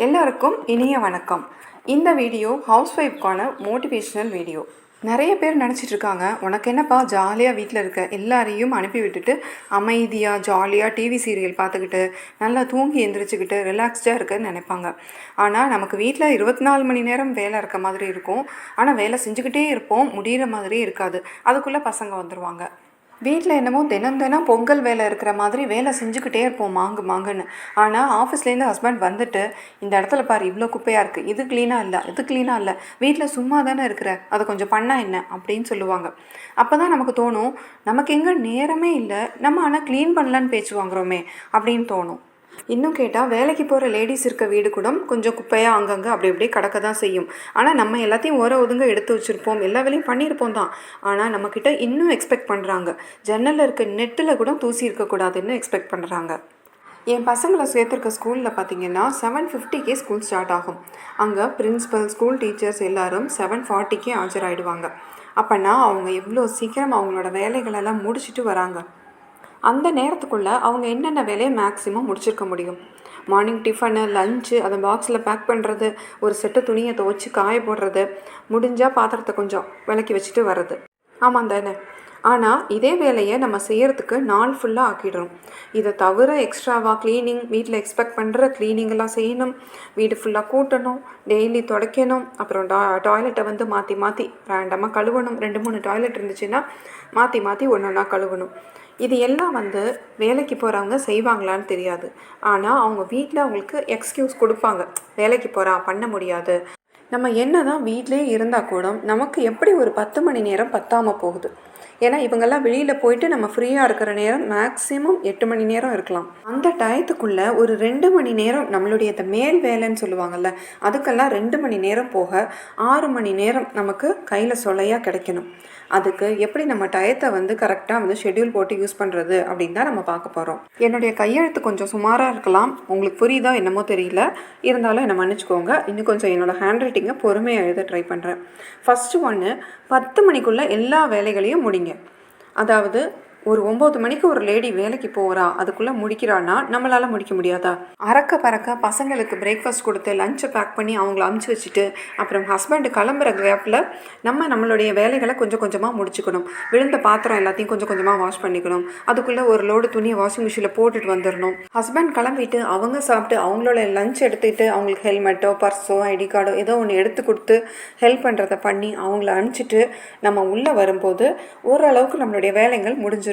எல்லாருக்கும் இனிய வணக்கம். இந்த வீடியோ ஹவுஸ் ஒய்ஃப்கான மோட்டிவேஷ்னல் வீடியோ. நிறைய பேர் நினச்சிட்டு இருக்காங்க, உனக்கு என்னப்பா ஜாலியாக வீட்டில் இருக்க எல்லாரையும் அனுப்பி விட்டுட்டு அமைதியாக ஜாலியாக டிவி சீரியல் பார்த்துக்கிட்டு நல்லா தூங்கி எந்திரிச்சிக்கிட்டு ரிலாக்ஸ்டாக இருக்குன்னு நினைப்பாங்க. ஆனால் நமக்கு வீட்டில் 24 மணி நேரம் வேலை இருக்க மாதிரி இருக்கும். ஆனால் வேலை செஞ்சுக்கிட்டே இருப்போம், முடிகிற மாதிரியே இருக்காது. அதுக்குள்ளே பசங்க வந்துடுவாங்க. வீட்டில் என்னமோ தினம் பொங்கல் வேலை இருக்கிற மாதிரி வேலை செஞ்சுக்கிட்டே இருப்போம் மாங்குன்னு. ஆனால் ஆஃபீஸ்லேருந்து ஹஸ்பண்ட் வந்துட்டு, இந்த இடத்துல பாரு இவ்வளோ குப்பையாக இருக்குது, இது க்ளீனாக இல்லை, இது க்ளீனாக இல்லை, வீட்டில் சும்மா தானே இருக்கிற, அதை கொஞ்சம் பண்ணால் என்ன அப்படின்னு சொல்லுவாங்க. அப்போ தான் நமக்கு தோணும், நமக்கு எங்கே நேரமே இல்லை, நம்ம ஆனால் க்ளீன் பண்ணலான்னு பேச்சு வாங்குகிறோமே அப்படின்னு தோணும். இன்னும் கேட்டால் வேலைக்கு போகிற லேடிஸ் இருக்க வீடு கூட கொஞ்சம் குப்பையாக அங்கங்கே அப்படி கடக்க தான் செய்யும். ஆனால் நம்ம எல்லாத்தையும் ஒதுங்க எடுத்து வச்சுருப்போம், எல்லா வேலையும் பண்ணியிருப்போம் தான். ஆனால் நம்மக்கிட்ட இன்னும் எக்ஸ்பெக்ட் பண்ணுறாங்க, ஜன்னலில் இருக்க நெட்டில் கூட தூசி இருக்கக்கூடாதுன்னு எக்ஸ்பெக்ட் பண்ணுறாங்க. என் பசங்களை சேர்த்துருக்க ஸ்கூலில் பார்த்திங்கன்னா 7:50 ஸ்கூல் ஸ்டார்ட் ஆகும். அங்கே பிரின்ஸிபல், ஸ்கூல் டீச்சர்ஸ் எல்லோரும் 7:40 ஆஜராகிடுவாங்க. அப்போனா அவங்க எவ்வளோ சீக்கிரம் அவங்களோட வேலைகளெல்லாம் முடிச்சுட்டு வராங்க. அந்த நேரத்துக்குள்ளே அவங்க என்னென்ன வேலையை மேக்ஸிமம் முடிச்சிருக்க முடியும்? மார்னிங் டிஃபனு, லஞ்சு, அதை பாக்ஸில் பேக் பண்ணுறது, ஒரு செட்டு துணியை துவச்சி காய போடுறது, முடிஞ்சால் பாத்திரத்தை கொஞ்சம் விளக்கி வச்சுட்டு வர்றது. ஆமாம் தானே? ஆனால் இதே வேலையை நம்ம செய்கிறதுக்கு நாள் ஃபுல்லாக ஆக்கிடுறோம். இதை தவிர எக்ஸ்ட்ராவாக க்ளீனிங், வீட்டில் எக்ஸ்பெக்ட் பண்ணுற க்ளீனிங்கெல்லாம் செய்யணும், வீடு ஃபுல்லாக கூட்டணும், டெய்லி துடைக்கணும், அப்புறம் டாய்லெட்டை மாற்றி ரேண்டமாக கழுவணும். 2-3 டாய்லெட் இருந்துச்சுன்னா மாற்றி ஒன்றா கழுவணும். இது எல்லாம் வேலைக்கு போகிறவங்க செய்வாங்களான்னு தெரியாது. ஆனால் அவங்க வீட்டில் அவங்களுக்கு எக்ஸ்கியூஸ் கொடுப்பாங்க, வேலைக்கு போகிறா பண்ண முடியாது. நம்ம என்ன தான் வீட்டிலே இருந்தால் கூட நமக்கு எப்படி ஒரு 10 மணி நேரம் பத்தாமல் போகுது. ஏன்னா இவங்கெல்லாம் வெளியில் போயிட்டு நம்ம ஃப்ரீயாக இருக்கிற நேரம் மேக்ஸிமம் 8 மணி நேரம் இருக்கலாம். அந்த டயத்துக்குள்ளே ஒரு 2 மணி நேரம் நம்மளுடைய மேல் வேலைன்னு சொல்லுவாங்கள்ல, அதுக்கெல்லாம் 2 மணி நேரம் போக 6 மணி நேரம் நமக்கு கையில் சொலையாக கிடைக்கணும். அதுக்கு எப்படி நம்ம டயத்தை கரெக்டாக ஷெட்யூல் போட்டு யூஸ் பண்ணுறது அப்படின்னு தான் நம்ம பார்க்க போகிறோம். என்னுடைய கையெழுத்து கொஞ்சம் சுமாராக இருக்கலாம், உங்களுக்கு புரியுதா என்னமோ தெரியல, இருந்தாலும் என்னை மன்னிச்சுக்கோங்க. இன்னும் கொஞ்சம் என்னோடய ஹேண்ட் ரைட்டிங்கை பொறுமையாக எழுத ட்ரை பண்ணுறேன். ஃபஸ்ட்டு 10 மணிக்குள்ளே எல்லா வேலைகளையும் முடிங்க. அதாவது ஒரு 9 மணிக்கு ஒரு லேடி வேலைக்கு போகிறா, அதுக்குள்ளே முடிக்கிறான்னா நம்மளால் முடிக்க முடியாதா? அறக்க பறக்க பசங்களுக்கு பிரேக்ஃபாஸ்ட் கொடுத்து லஞ்சை பேக் பண்ணி அவங்கள அமுச்சு வச்சுட்டு அப்புறம் ஹஸ்பண்டு கிளம்புற கேப்பில் நம்மளுடைய வேலைகளை கொஞ்சம் கொஞ்சமாக முடிச்சுக்கணும். விழுந்த பாத்திரம் எல்லாத்தையும் கொஞ்சம் கொஞ்சமாக வாஷ் பண்ணிக்கணும். அதுக்குள்ளே ஒரு லோடு துணியை வாஷிங் மிஷினில் போட்டுட்டு வந்துடணும். ஹஸ்பண்ட் கிளம்பிட்டு அவங்க சாப்பிட்டு அவங்களோட லஞ்ச் எடுத்துக்கிட்டு அவங்களுக்கு ஹெல்மெட்டோ பர்ஸோ ஐடி கார்டோ ஏதோ ஒன்று எடுத்து கொடுத்து ஹெல்ப் பண்ணுறதை பண்ணி அவங்கள அனுப்பிச்சிட்டு நம்ம உள்ளே வரும்போது ஓரளவுக்கு நம்மளுடைய வேலைகள் முடிஞ்சிருக்கணும்.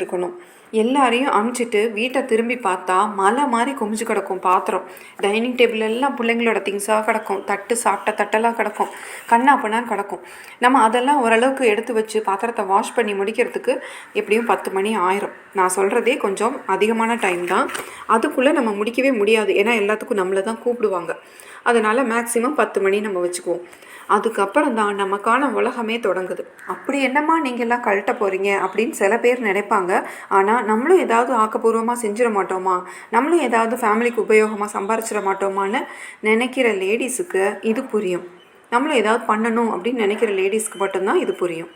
எல்லாரையும் அனுப்பிச்சிட்டு வீட்டை திரும்பி பார்த்தா மலை மாதிரி குமிஞ்சு கிடக்கும் பாத்திரம். டைனிங் டேபிள் எல்லாம் பிள்ளைங்களோட திங்ஸாக கிடக்கும், சாப்பிட்ட தட்டெல்லாம் கிடக்கும், கண்ணாப்பண்ணான்னு கிடக்கும். நம்ம அதெல்லாம் ஓரளவுக்கு எடுத்து வச்சு பாத்திரத்தை வாஷ் பண்ணி முடிக்கிறதுக்கு எப்படியும் 10 மணி ஆயிரும். நான் சொல்கிறதே கொஞ்சம் அதிகமான டைம் தான். அதுக்குள்ளே நம்ம முடிக்கவே முடியாது, ஏன்னா எல்லாத்துக்கும் நம்மளை தான் கூப்பிடுவாங்க. அதனால் மேக்ஸிமம் 10 மணி நம்ம வச்சுக்குவோம். அதுக்கப்புறம் தான் நமக்கான உலகமே தொடங்குது. அப்படி என்னம்மா நீங்கள்லாம் கழட்ட போகிறீங்க அப்படின்னு சில பேர் நினைப்பாங்க. ஆனால் நம்மளும் ஏதாவது ஆக்கப்பூர்வமாக செஞ்சிட மாட்டோமா, நம்மளும் ஏதாவது ஃபேமிலிக்கு உபயோகமாக சம்பாரிச்சிட மாட்டோமான்னு நினைக்கிற லேடிஸுக்கு இது புரியும். நம்மளும் ஏதாவது பண்ணணும் அப்படின்னு நினைக்கிற லேடிஸ்க்கு மட்டும்தான் இது புரியும்.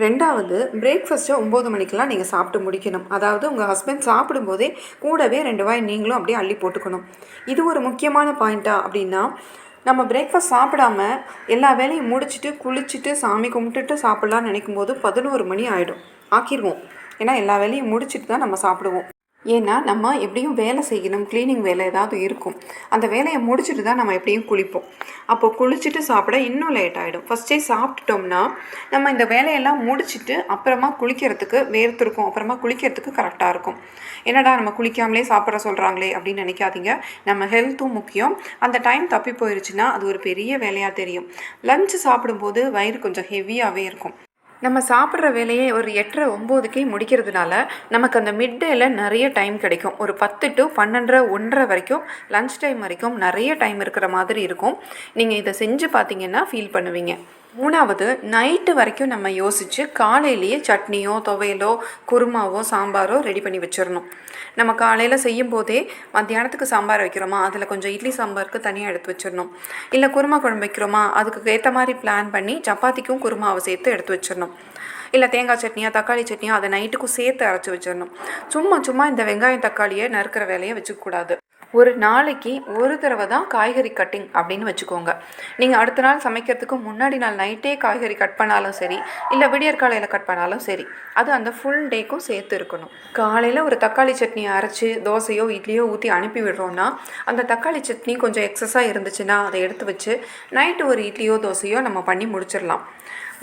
ரெண்டாவது, பிரேக்ஃபாஸ்ட்டை 9 மணிக்கெலாம் நீங்கள் சாப்பிட்டு முடிக்கணும். அதாவது உங்கள் ஹஸ்பண்ட் சாப்பிடும்போதே கூடவே 2 வாய் நீங்களும் அப்படியே அள்ளி போட்டுக்கணும். இது ஒரு முக்கியமான பாயிண்ட்டா அப்படின்னா, நம்ம பிரேக்ஃபாஸ்ட் சாப்பிடாம எல்லா வேலையும் முடிச்சுட்டு குளிச்சுட்டு சாமி கும்பிட்டுட்டு சாப்பிட்லான்னு நினைக்கும்போது 11 மணி ஆக்கிடுவோம். ஏன்னா எல்லா வேலையும் முடிச்சுட்டு தான் நம்ம சாப்பிடுவோம். ஏன்னா நம்ம எப்படியும் வேலை செய்யணும், க்ளீனிங் வேலை ஏதாவது இருக்கும், அந்த வேலையை முடிச்சுட்டு தான் நம்ம எப்படியும் குளிப்போம். அப்போது குளிச்சுட்டு சாப்பிட இன்னும் லேட் ஆகிடும். ஃபஸ்ட்டே சாப்பிட்டுட்டோம்னா நம்ம இந்த வேலையெல்லாம் முடிச்சுட்டு அப்புறமா குளிக்கிறதுக்கு வேர்த்திருக்கும், அப்புறமா குளிக்கிறதுக்கு கரெக்டாக இருக்கும். என்னடா நம்ம குளிக்காமலே சாப்பிட்ற சொல்கிறாங்களே அப்படின்னு நினைக்காதீங்க. நம்ம ஹெல்த்தும் முக்கியம். அந்த டைம் தப்பி போயிடுச்சுன்னா அது ஒரு பெரிய வேலையாக தெரியும். லஞ்சு சாப்பிடும்போது வயிறு கொஞ்சம் ஹெவியாகவே இருக்கும். நம்ம சாப்பிட்ற வேலையை ஒரு 8:30 9க்கே முடிக்கிறதுனால நமக்கு அந்த மிட்டேல நிறைய டைம் கிடைக்கும். ஒரு 10 to 12 1:30 வரைக்கும் லஞ்ச் டைம் வரைக்கும் நிறைய டைம் இருக்கிற மாதிரி இருக்கும். நீங்கள் இதை செஞ்சு பார்த்தீங்கன்னா ஃபீல் பண்ணுவீங்க. மூணாவது, நைட்டு வரைக்கும் நம்ம யோசித்து காலையிலேயே சட்னியோ துவையலோ குருமாவோ சாம்பாரோ ரெடி பண்ணி வச்சிடணும். நம்ம காலையில் செய்யும் போதே மத்தியானத்துக்கு சாம்பார் வைக்கிறோமா, அதில் கொஞ்சம் இட்லி சாம்பாருக்கு தனியாக எடுத்து வச்சிடணும். இல்லை குருமா குழம்பு வைக்கிறோமா, அதுக்கு ஏற்ற மாதிரி பிளான் பண்ணி சப்பாத்திக்கும் குருமாவை சேர்த்து எடுத்து வச்சிடணும். இல்லை தேங்காய் சட்னியா தக்காளி சட்னியா அதை நைட்டுக்கும் சேர்த்து அரைச்சி வச்சிடணும். சும்மா இந்த வெங்காயம் தக்காளியை நறுக்கிற வேலையை வச்சுக்கூடாது. ஒரு நாளைக்கு ஒரு தடவை தான் காய்கறி கட்டிங் அப்படின்னு வச்சுக்கோங்க. நீங்கள் அடுத்த நாள் சமைக்கிறதுக்கு முன்னாடி நாள் நைட்டே காய்கறி கட் பண்ணாலும் சரி, இல்லை விடியற்காலையில் கட் பண்ணாலும் சரி, அது அந்த ஃபுல் டேக்கும் சேர்த்து இருக்கணும். காலையில் ஒரு தக்காளி சட்னியை அரைச்சி தோசையோ இட்லியோ ஊற்றி அனுப்பி விடுறோன்னா, அந்த தக்காளி சட்னி கொஞ்சம் எக்ஸஸாக இருந்துச்சுன்னா அதை எடுத்து வச்சு நைட்டு ஒரு இட்லியோ தோசையோ நம்ம பண்ணி முடிச்சிடலாம்.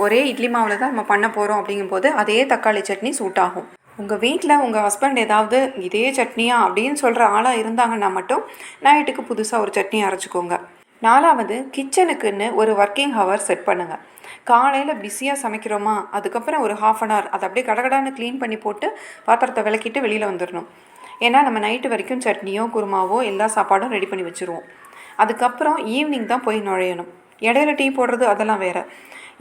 ஒரே இட்லி மாவில் தான் நம்ம பண்ண போகிறோம் அப்படிங்கும்போது அதே தக்காளி சட்னி சூட் ஆகும். உங்கள் வீட்டில் உங்கள் ஹஸ்பண்ட் ஏதாவது இதே சட்னியா அப்படின்னு சொல்கிற ஆளாக இருந்தாங்கன்னா மட்டும் நைட்டுக்கு புதுசாக ஒரு சட்னி அரைச்சிக்கோங்க. 4வது, கிச்சனுக்குன்னு ஒரு ஒர்க்கிங் ஹவர் செட் பண்ணுங்கள். காலையில் பிஸியாக சமைக்கிறோமா, அதுக்கப்புறம் ஒரு 1/2 hour அதை அப்படியே கடகடான்னு க்ளீன் பண்ணி போட்டு பாத்திரத்தை விளக்கிட்டு வெளியில் வந்துடணும். ஏன்னா நம்ம நைட்டு வரைக்கும் சட்னியோ குருமாவோ எல்லா சாப்பாடும் ரெடி பண்ணி வச்சுருவோம். அதுக்கப்புறம் ஈவினிங் தான் போய் நுழையணும். இடையில டீ போடுறது அதெல்லாம் வேறு.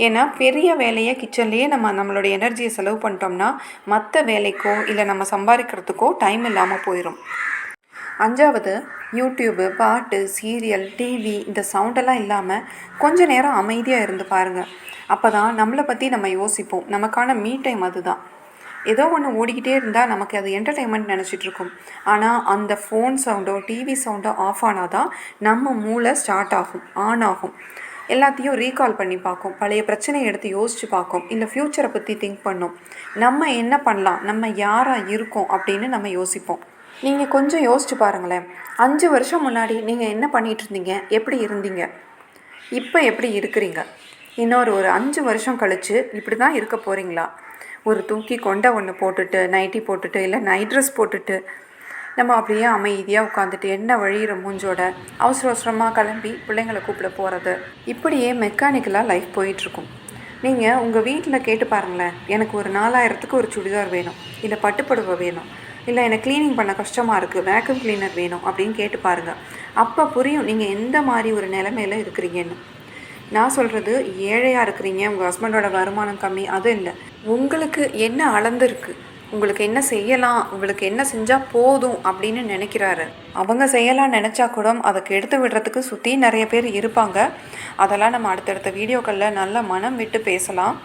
ஏன்னா பெரிய வேலையை கிச்சன்லேயே நம்மளுடைய எனர்ஜியை செலவு பண்ணிட்டோம்னா மற்ற வேலைக்கோ இல்லை நம்ம சம்பாதிக்கிறதுக்கோ டைம் இல்லாமல் போயிடும். 5வது, யூடியூப்பு, பாட்டு, சீரியல், டிவி இந்த சவுண்டெல்லாம் இல்லாமல் கொஞ்ச நேரம் அமைதியாக இருந்து பாருங்கள். அப்போ தான் நம்மளை பற்றி நம்ம யோசிப்போம். நமக்கான மீ டைம் அதுதான். ஏதோ ஒன்று ஓடிக்கிட்டே இருந்தால் நமக்கு அது என்டர்டெயின்மெண்ட் நினச்சிட்ருக்கோம். ஆனால் அந்த ஃபோன் சவுண்டோ டிவி சவுண்டோ ஆஃப் ஆனால் தான் நம்ம மூளை ஸ்டார்ட் ஆகும், ஆன் ஆகும். எல்லாத்தையும் ரீகால் பண்ணி பார்க்கும், பழைய பிரச்சனையை எடுத்து யோசித்து பார்க்கும், இல்லை ஃப்யூச்சரை பற்றி திங்க் பண்ணோம், நம்ம என்ன பண்ணலாம், நம்ம யாராக இருக்கோம் அப்படின்னு நம்ம யோசிப்போம். நீங்கள் கொஞ்சம் யோசிச்சு பாருங்களேன். 5 வருஷம் முன்னாடி நீங்கள் என்ன பண்ணிகிட்டு இருந்தீங்க, எப்படி இருந்தீங்க, இப்போ எப்படி இருக்கிறீங்க? ஒரு 5 வருஷம் கழித்து இப்படி தான் இருக்க போகிறீங்களா? ஒரு தூக்கி கொண்ட ஒன்று போட்டுட்டு, நைட்டி போட்டுட்டு, இல்லை நைட் ட்ரெஸ் போட்டுட்டு நம்ம அப்படியே அமைதியாக உட்காந்துட்டு என்ன வழிகிற மூஞ்சோட அவசர அவசரமாக கிளம்பி பிள்ளைங்களை கூப்பிட போகிறது, இப்படியே மெக்கானிக்கலாக லைஃப் போயிட்டுருக்கும். நீங்கள் உங்கள் வீட்டில் கேட்டு பாருங்களேன், எனக்கு ஒரு 4000க்கு ஒரு சுடிதார் வேணும், இல்லை பட்டுப்புடவை வேணும், இல்லை எனக்கு க்ளீனிங் பண்ண கஷ்டமாக இருக்குது, வேக்யூம் கிளீனர் வேணும் அப்படின்னு கேட்டு பாருங்கள். அப்போ புரியும் நீங்கள் எந்த மாதிரி ஒரு நிலைமையில் இருக்கிறீங்கன்னு. நான் சொல்கிறது ஏழையாக இருக்கிறீங்க, உங்கள் ஹஸ்பண்டோட வருமானம் கம்மி, அது இல்லை. உங்களுக்கு என்ன அளந்துருக்கு, உங்களுக்கு என்ன செய்யலாம், உங்களுக்கு என்ன செஞ்சால் போதும் அப்படின்னு நினைக்கிறாரு. அவங்க செய்யலாம் நினச்சா கூட அதை கெடுத்து விடுறதுக்கு சுற்றி நிறைய பேர் இருப்பாங்க. அதெல்லாம் நம்ம அடுத்தடுத்த வீடியோக்களில் நல்ல மனம் விட்டு பேசலாம்.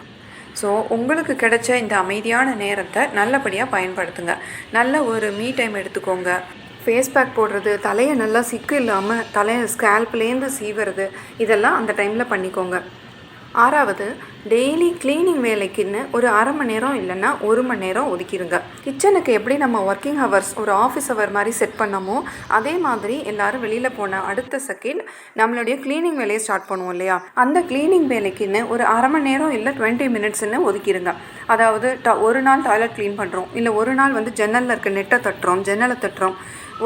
ஸோ உங்களுக்கு கிடைச்ச இந்த அமைதியான நேரத்தை நல்லபடியாக பயன்படுத்துங்க. நல்ல ஒரு மீ டைம் எடுத்துக்கோங்க. ஃபேஸ் பேக் போடுறது, தலையை நல்லா சிக்கு இல்லாமல் தலையை ஸ்கேல்ப்லேருந்து சீவுறது, இதெல்லாம் அந்த டைமில் பண்ணிக்கோங்க. 6வது, டெய்லி க்ளீனிங் வேலைக்குன்னு ஒரு 1/2 மணி நேரம் இல்லைன்னா 1 மணி நேரம் ஒதுக்கிடுங்க. கிச்சனுக்கு எப்படி நம்ம ஒர்க்கிங் ஹவர்ஸ் ஒரு ஆஃபீஸ் ஹவர் மாதிரி செட் பண்ணமோ அதே மாதிரி எல்லோரும் வெளியில் போன அடுத்த செகண்ட் நம்மளுடைய க்ளீனிங் வேலையை ஸ்டார்ட் பண்ணுவோம் இல்லையா, அந்த க்ளீனிங் வேலைக்குன்னு ஒரு 1/2 மணி நேரம் இல்லை 20 மினிட்ஸ்ன்னு ஒதுக்கிடுங்க. அதாவது ஒரு நாள் டாய்லெட் க்ளீன் பண்ணுறோம், இல்லை ஒரு நாள் ஜன்னலில் இருக்க நெட்டை தட்டுறோம், ஜன்னலை தட்டுறோம்,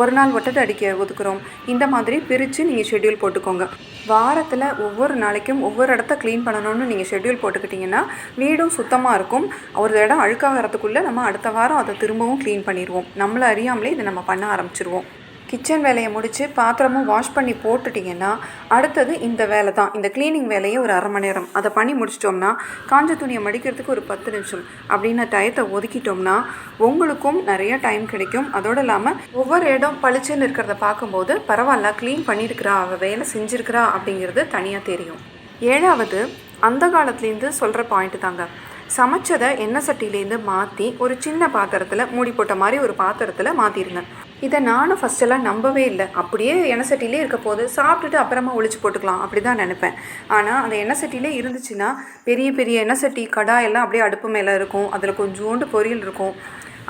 ஒரு நாள் ஒட்டடை அடிக்க ஒதுக்குறோம். இந்த மாதிரி பிரித்து நீங்கள் ஷெட்யூல் போட்டுக்கோங்க. வாரத்தில் ஒவ்வொரு நாளைக்கும் ஒவ்வொரு இடத்த க்ளீன் பண்ணணும்னு நீங்கள் ஷெட்யூல் போட்டுக்கிட்டிங்கன்னா வீடும் சுத்தமாக இருக்கும். ஒரு இடம் அழுக்காகிறதுக்குள்ளே நம்ம அடுத்த வாரம் அதை திரும்பவும் க்ளீன் பண்ணிடுவோம். நம்மளை அறியாமலே இதை நம்ம பண்ண ஆரம்பிச்சிருவோம். கிச்சன் வேலையை முடித்து பாத்திரமும் வாஷ் பண்ணி போட்டுட்டிங்கன்னா அடுத்தது இந்த வேலை தான், இந்த க்ளீனிங் வேலையை ஒரு 1/2 மணி நேரம் அதை பண்ணி முடிச்சிட்டோம்னா காஞ்ச துணியை மடிக்கிறதுக்கு ஒரு 10 நிமிஷம் அப்படின்னு டயத்தை ஒதுக்கிட்டோம்னா உங்களுக்கும் நிறைய டைம் கிடைக்கும். அதோடு இல்லாமல் ஒவ்வொரு இடம் பளிச்சுன்னு இருக்கிறத பார்க்கும்போது பரவாயில்ல, க்ளீன் பண்ணியிருக்கிறா, அவள் வேலை செஞ்சுருக்கிறா அப்படிங்கிறது தனியாக தெரியும். 7வது, அந்த காலத்துலேருந்து சொல்கிற பாயிண்ட்டு தாங்க. சமைச்சதை எண்ணெய் சட்டியிலேருந்து மாற்றி ஒரு சின்ன பாத்திரத்தில் மூடி போட்ட மாதிரி ஒரு பாத்திரத்தில் மாற்றிடுங்க. இதை நானும் ஃபஸ்ட்டெல்லாம் நம்பவே இல்லை. அப்படியே எண்ணெய் சட்டிலே இருக்க போது சாப்பிட்டுட்டு அப்புறமா ஒழிச்சு போட்டுக்கலாம் அப்படி தான் நினைப்பேன். ஆனால் அந்த எண்ணெய் சட்டிலே இருந்துச்சுன்னா பெரிய பெரிய எண்ணெய் சட்டி கடாயெல்லாம் அப்படியே அடுப்பு மேலே இருக்கும், அதில் கொஞ்சோண்டு பொரியல் இருக்கும்.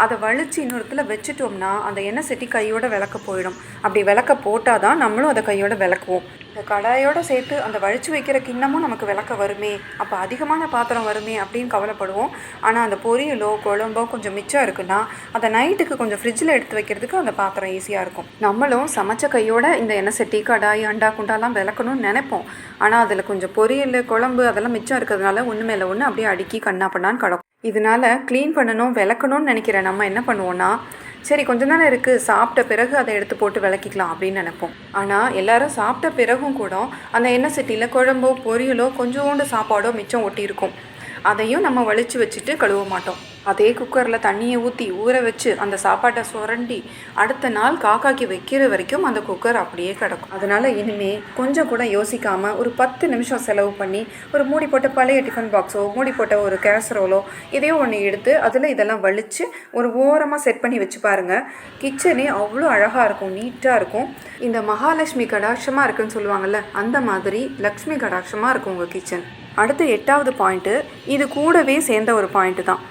அதை வலிச்சு இன்னொருத்துல வச்சுட்டோம்னா அந்த எண்ணெய் சட்டி கையோட விளக்க போயிடும். அப்படி விளக்க போட்டால் தான் நம்மளும் அதை கையோட விளக்குவோம். இந்த கடாயோடு சேர்த்து அந்த வலிச்சு வைக்கிற கிண்ணமும் நமக்கு விளக்க வருமே, அப்போ அதிகமான பாத்திரம் வருமே அப்படின்னு கவலைப்படுவோம். ஆனால் அந்த பொரியலோ குழம்போ கொஞ்சம் மிச்சம் இருக்குன்னா அதை நைட்டுக்கு கொஞ்சம் ஃப்ரிட்ஜில் எடுத்து வைக்கிறதுக்கு அந்த பாத்திரம் ஈஸியாக இருக்கும். நம்மளும் சமைச்ச கையோட இந்த எண்ணெய் சட்டி கடாய் அண்டா குண்டாலாம் விளக்கணும்னு நினைப்போம். ஆனால் அதில் கொஞ்சம் பொரியல் குழம்பு அதெல்லாம் மிச்சம் இருக்கிறதுனால ஒன்று மேலே ஒன்று அப்படியே அடுக்கி கண்ணா பண்ணான்னு கிடக்கும். இதனால் க்ளீன் பண்ணணும் விளக்கணும்னு நினைக்கிற நம்ம என்ன பண்ணுவோன்னா, சரி கொஞ்சம் தானே இருக்குது, சாப்பிட்ட பிறகு அதை எடுத்து போட்டு விளக்கிக்கலாம் அப்படின்னு நினைப்போம். ஆனால் எல்லோரும் சாப்பிட்ட பிறகும் கூட அந்த எண்ணெய் சட்டியில் குழம்போ பொரியலோ கொஞ்சோண்டு சாப்பாடோ மிச்சம் ஒட்டியிருக்கும். அதையும் நம்ம வலிச்சு வச்சுட்டு கழுவ மாட்டோம். அதே குக்கரில் தண்ணியை ஊற்றி ஊற வச்சு அந்த சாப்பாட்டை சுரண்டி அடுத்த நாள் காக்காக்கி வைக்கிற வரைக்கும் அந்த குக்கர் அப்படியே கிடக்கும். அதனால் இனிமேல் கொஞ்சம் கூட யோசிக்காமல் ஒரு 10 நிமிஷம் செலவு பண்ணி ஒரு மூடி போட்ட பழைய டிஃபன் பாக்ஸோ மூடி போட்ட ஒரு கேசரோலோ இதையோ ஒன்று எடுத்து அதில் இதெல்லாம் வலித்து ஒரு ஓரமாக செட் பண்ணி வச்சு பாருங்கள். கிச்சனே அவ்வளோ அழகாக இருக்கும், நீட்டாக இருக்கும். இந்த மகாலட்சுமி கடாட்சமாக இருக்குன்னு சொல்லுவாங்கள்ல, அந்த மாதிரி லக்ஷ்மி கடாட்சமாக இருக்கும் உங்கள் கிச்சன். அடுத்து 8வது பாயிண்ட்டு, இது கூடவே சேர்ந்த ஒரு பாயிண்ட்டு தான்.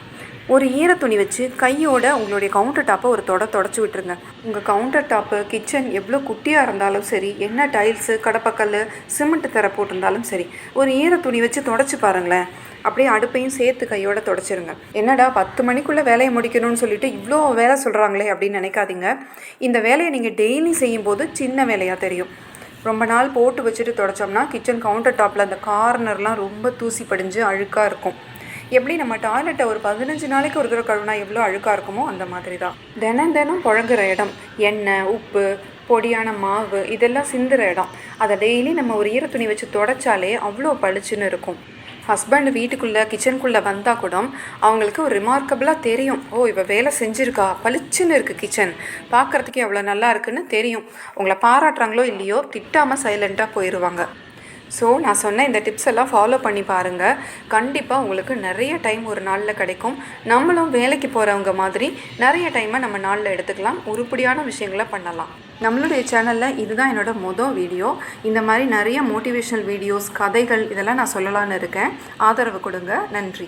ஒரு ஈரத்துணி வச்சு கையோட உங்களுடைய கவுண்டர் டாப்பை ஒரு தொடச்சி விட்டுருங்க. உங்கள் கவுண்டர் டாப்பு கிச்சன் எவ்வளோ குட்டியாக இருந்தாலும் சரி, என்ன டைல்ஸு கடப்பக்கல் சிமெண்ட் தர போட்டிருந்தாலும் சரி, ஒரு ஈரத்துணி வச்சு தொடச்சி பாருங்களேன். அப்படியே அடுப்பையும் சேர்த்து கையோட தொடச்சிருங்க. என்னடா 10 மணிக்குள்ளே வேலையை முடிக்கணும்னு சொல்லிட்டு இவ்வளோ வேலை சொல்கிறாங்களே அப்படின்னு நினைக்காதீங்க. இந்த வேலையை நீங்கள் டெய்லி செய்யும்போது சின்ன வேலையாக தெரியும். ரொம்ப நாள் போட்டு வச்சுட்டு தொடச்சோம்னா கிச்சன் கவுண்டர் டாப்பில் அந்த கார்னர்லாம் ரொம்ப தூசி படிஞ்சு அழுக்காக இருக்கும். எப்படி நம்ம டாய்லெட்டை ஒரு 15 நாளைக்கு ஒரு தடவை கழுவினா எவ்வளோ அழுக்காக இருக்குமோ அந்த மாதிரி தான். தினம் புழங்குற இடம், எண்ணெய் உப்பு பொடியான மாவு இதெல்லாம் சிந்துற இடம், அதை டெய்லி நம்ம ஒரு ஈரத்துணி வச்சு தொடச்சாலே அவ்வளோ பளிச்சுன்னு இருக்கும். ஹஸ்பண்ட் வீட்டுக்குள்ளே கிச்சனுக்குள்ளே வந்தால் கூட அவங்களுக்கு ஒரு ரிமார்க்கபிளாக தெரியும். ஓ, இவள் வேலை செஞ்சுருக்கா, பளிச்சுன்னு இருக்குது கிச்சன், பார்க்குறதுக்கு எவ்வளோ நல்லா இருக்குன்னு தெரியும். உங்களை பாராட்டுறாங்களோ இல்லையோ திட்டாமல் சைலண்ட்டாக போயிடுவாங்க. ஸோ நான் சொன்ன இந்த டிப்ஸ் எல்லாம் ஃபாலோ பண்ணி பாருங்கள். கண்டிப்பாக உங்களுக்கு நிறைய டைம் ஒரு நாளில் கிடைக்கும். நம்மளும் வேலைக்கு போகிறவங்க மாதிரி நிறைய டைமை நம்ம நாளில் எடுத்துக்கலாம், உருப்படியான விஷயங்களை பண்ணலாம். நம்மளுடைய சேனலில் இதுதான் என்னோடய வீடியோ. இந்த மாதிரி நிறைய மோட்டிவேஷனல் வீடியோஸ், கதைகள் இதெல்லாம் நான் சொல்லலான்னு இருக்கேன். ஆதரவு கொடுங்க. நன்றி.